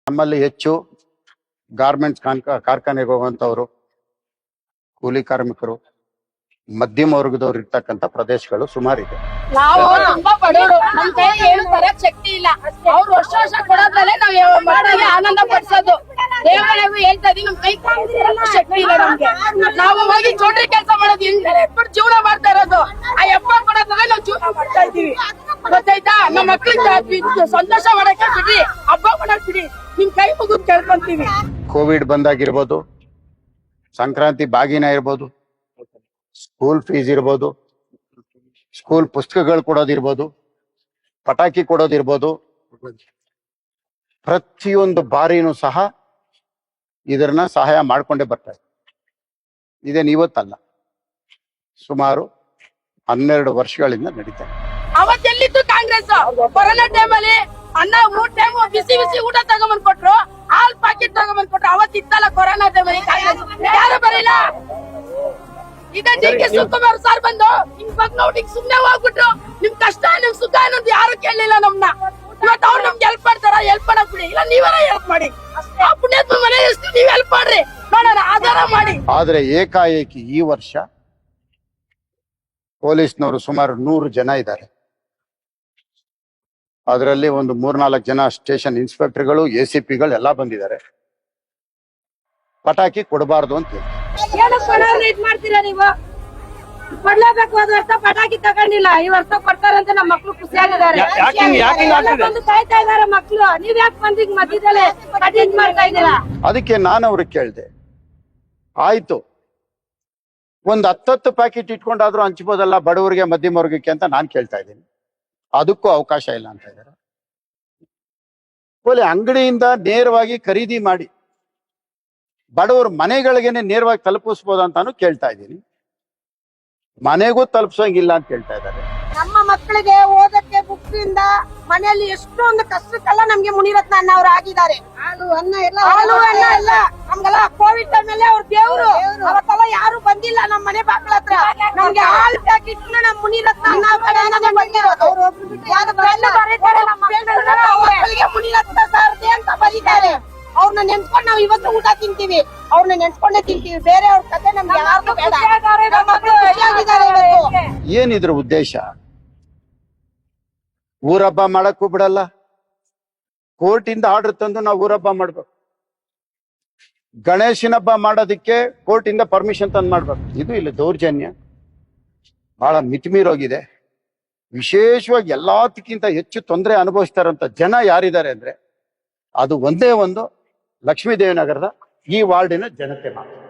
ನಮ್ಮಲ್ಲಿ ಹೆಚ್ಚು ಗಾರ್ಮೆಂಟ್ಸ್ ಕಾರ್ಖಾನೆಗೆ ಹೋಗುವಂತವ್ರು, ಕೂಲಿ ಕಾರ್ಮಿಕರು, ಮಧ್ಯಮ ವರ್ಗದವ್ರು ಇರ್ತಕ್ಕಂಥ ಪ್ರದೇಶಗಳು ಸುಮಾರಿದೆ. ನಾವು ತುಂಬಾ ಬಡವರು, ನಮ್ ಕೈ ಏನು ತರಕ್ ಶಕ್ತಿ ಇಲ್ಲ. ಅವ್ರು ವರ್ಷ ಕೊಡೋದ್ರಲ್ಲೇ ನಾವ್ ಮಕ್ಕಳಿಗೆ ಆನಂದ ಪಡಿಸೋದು. ದೇವರಾಗೂ ಹೇಳ್ತಾ ಇದೀವಿ, ನಮ್ ಕೈ ಶಕ್ತಿ ಇಲ್ಲ ನಮ್ಗೆ. ನಾವು ಹೋಗಿ ಚೌಟ್ರಿ ಕೆಲಸ ಮಾಡೋದು, ಇಟ್ಬಿಟ್ಟು ಜೀವನ ಮಾಡ್ತಾ ಇರೋದು. ಆ ಎಪ್ಪ ಕೊಡೋದ್ರಲ್ಲೇ ನಾವ್ ಜೀವನ ಮಾಡ್ತಾ ಇದೀವಿ. ಗೊತ್ತಾಯ್ತಾ? ನಮ್ಮ ಮಕ್ಳಿಗೆ ಸಂತೋಷ ಮಾಡಕ್ಕೆ ಬಿಡಿ, ಹಬ್ಬ ಮಾಡಕ್ ಬಿಡಿ, ನಿಮ್ ಕೈ ಮುಗಿದ್ ಕೇಳ್ಕೊಂತೀವಿ. ಕೋವಿಡ್ ಬಂದಾಗಿರ್ಬೋದು, ಸಂಕ್ರಾಂತಿ ಬಾಗಿನ ಇರ್ಬೋದು, ಸ್ಕೂಲ್ ಫೀಸ್ ಇರ್ಬೋದು, ಸ್ಕೂಲ್ ಪುಸ್ತಕಗಳು ಕೊಡೋದಿರ್ಬೋದು, ಪಟಾಕಿ ಕೊಡೋದಿರ್ಬೋದು, ಪ್ರತಿಯೊಂದು ಬಾರಿನೂ ಸಹ ಇದನ್ನ ಸಹಾಯ ಮಾಡ್ಕೊಂಡೇ ಬರ್ತಾರೆ. ಇದೇನು ಇವತ್ತಲ್ಲ, ಸುಮಾರು 12 ವರ್ಷಗಳಿಂದ ನಡೀತಾ ಇದೆ. ಅವತ್ತೆಲ್ಲಿತ್ತು ಕಾಂಗ್ರೆಸ್? ಕೊರೋನಾ ಟೈಮಲ್ಲಿ ಅನ್ನ ಟೈಮ್ ಬಿಸಿ ಬಿಸಿ ಊಟ ತಗೊಂಬಂದ್ ಕೊಟ್ರು, ಹಾಲ್ ಪಾಕೆಟ್ ತಗೊಂಬಂದ್ ಕೊಟ್ರು. ಅವತ್ತಿತ್ತಲ್ಲ ಕೊರೋನಾ ಟೈಮಲ್ಲಿ ಕಾಂಗ್ರೆಸ್. ಯಾರು ಬರೀಲ್ಲ. ಈಗ ಡಿ.ಕೆ. ಶಿವಕುಮಾರ್ ಸರ್ ಬಂದು ನಿಮ್ ಬಗ್ಗೆ ನೋಡಿ ಸುಮ್ನೆ ಹೋಗ್ಬಿಟ್ರು. ನಿಮ್ ಕಷ್ಟ ನಿಮ್ ಸುಖ ಅನ್ನೋದು ಯಾರು ಕೇಳಲಿಲ್ಲ ನಮ್ನ. ಇವತ್ತು ಅವ್ರು ನಮ್ಗೆ ಹೆಲ್ಪ್ ಮಾಡ್ತಾರ, ಹೆಲ್ಪ್ ಮಾಡಕ್ ಬಿಡಿ, ಇಲ್ಲ ನೀವರ ಹೆಲ್ಪ್ ಮಾಡಿ. ಆ ಪುಣ್ಯಾತ್ಮ ಮನೆ ಎಷ್ಟು ನೀವ್ ಹೆಲ್ಪ್ ಮಾಡ್ರಿ, ನೋಡೋಣ, ಆಧಾರ ಮಾಡಿ. ಆದ್ರೆ ಏಕಾಏಕಿ ಈ ವರ್ಷ ಪೊಲೀಸ್ನವರು ಸುಮಾರು 100 ಜನ ಇದ್ದಾರೆ. ಅದರಲ್ಲಿ ಒಂದು 3-4 ಜನ ಸ್ಟೇಷನ್ ಇನ್ಸ್ಪೆಕ್ಟರ್ಗಳು, ACPಗಳು ಎಲ್ಲ ಬಂದಿದ್ದಾರೆ. ಪಟಾಕಿ ಕೊಡಬಾರ್ದು ಅಂತ ಹೇಳಿ ಮಾಡ್ತೀರಾ ನೀವು? ಕೊಡ್ಲೇಬೇಕು. ಹೋದ ವರ್ಷ ಪಟಾಕಿ ತಗೊಂಡಿಲ್ಲ, ಈ ವರ್ಷ ಕೊಡ್ತಾರಂತ ನಮ್ಮ ಮಕ್ಳು ಖುಷಿಯಾಗಿದ್ದಾರೆ. ಕಾಯ್ತಾ ಇದಾರೆ ಮಕ್ಳು. ನೀವ್ ಯಾಕೆ ಬಂದಿಗ್ ಮಧ್ಯದಲ್ಲೇ ಅಟೆಂಡ್ ಮಾಡ್ತಾ ಇದ್ದೀರಾ? ಅದಕ್ಕೆ ನಾನು ಅವ್ರಿಗೆ ಕೇಳ್ದೆ, ಆಯ್ತು ಒಂದ್ 10 ಪ್ಯಾಕೆಟ್ ಇಟ್ಕೊಂಡಾದ್ರೂ ಹಂಚ್ಬೋದಲ್ಲ ಬಡವರಿಗೆ, ಮಧ್ಯಮ ವರ್ಗಕ್ಕೆ ಅಂತ ನಾನ್ ಕೇಳ್ತಾ ಇದ್ದೀನಿ. ಅದಕ್ಕೂ ಅವಕಾಶ ಇಲ್ಲ ಅಂತ ಇದ್ದಾರೆ. ಅಂಗಡಿಯಿಂದ ನೇರವಾಗಿ ಖರೀದಿ ಮಾಡಿ ಬಡವರು ಮನೆಗಳಿಗೆನೆ ನೇರವಾಗಿ ತಲುಪಿಸ್ಬೋದ ಅಂತಾನು ಕೇಳ್ತಾ ಇದ್ದೀನಿ. ಮನೆಗೂ ತಲುಪಿಸೋಂಗಿಲ್ಲ ಅಂತ ಕೇಳ್ತಾ ಇದ್ದಾರೆ. ನಮ್ಮ ಮಕ್ಕಳಿಗೆ ಓದಕ್ಕೆ ಬುಕ್ಸ್ ಇಂದ ಮನೆಯಲ್ಲಿ ಎಷ್ಟೊಂದು ಕಷ್ಟಕ್ಕೆಲ್ಲ ನಮ್ಗೆ ಮುನಿರತ್ನ ಅಣ್ಣ ಅವ್ರು ಆಗಿದ್ದಾರೆ. ಹಾಲು ಅನ್ನ ಎಲ್ಲ ನಮ್ಗೆಲ್ಲ ಕೋವಿಡ್ ಟೈಮಲ್ಲಿ ಅವ್ರ ದೇವ್ರು. ಅವತ್ತೆಲ್ಲ ಯಾರು ಬಂದಿಲ್ಲ ನಮ್ಮ ಮನೆ ಬಾಗ್ಲ ಹತ್ರ. ನಮ್ಗೆ ಹಾಲು ಪ್ಯಾಕೆಟ್ ನಮ್ ಮುನಿರತ್ನ ಅಣ್ಣ ಬಂದಿರೋದು. ಮುನಿರತ್ನ ಸಾರಥಿ ಅಂತ ಬರೀತಾರೆ. ಅವ್ರನ್ನ ನೆನ್ಸ್ಕೊಂಡು ನಾವ್ ಇವತ್ತು ಊಟ ತಿಂತೀವಿ, ಅವ್ರನ್ನ ನೆನ್ಸ್ಕೊಂಡೇ ತಿಂತೀವಿ. ಬೇರೆ ಅವ್ರ ಕತೆ ನಮ್ಗೆ ಯಾರು ಬೇಡ. ಏನಿದ್ರ ಉದ್ದೇಶ? ಊರಬ್ಬ ಮಾಡಕ್ಕೂ ಬಿಡಲ್ಲ, ಕೋರ್ಟಿಂದ ಆರ್ಡರ್ ತಂದು ನಾವು ಊರಬ್ಬ ಮಾಡ್ಬೇಕು. ಗಣೇಶನ ಹಬ್ಬ ಮಾಡೋದಿಕ್ಕೆ ಕೋರ್ಟಿಂದ ಪರ್ಮಿಷನ್ ತಂದು ಮಾಡ್ಬೇಕು. ಇದು ಇಲ್ಲಿ ದೌರ್ಜನ್ಯ ಬಹಳ ಮಿತಿಮೀರೋಗಿದೆ. ವಿಶೇಷವಾಗಿ ಎಲ್ಲದಕ್ಕಿಂತ ಹೆಚ್ಚು ತೊಂದರೆ ಅನುಭವಿಸ್ತಾರಂತ ಜನ ಯಾರಿದ್ದಾರೆ ಅಂದ್ರೆ ಅದು ಒಂದೇ ಒಂದು ಲಕ್ಷ್ಮೀದೇವಿ ನಗರದ ಈ ವಾರ್ಡಿನ ಜನತೆ ಮಾತ್ರ.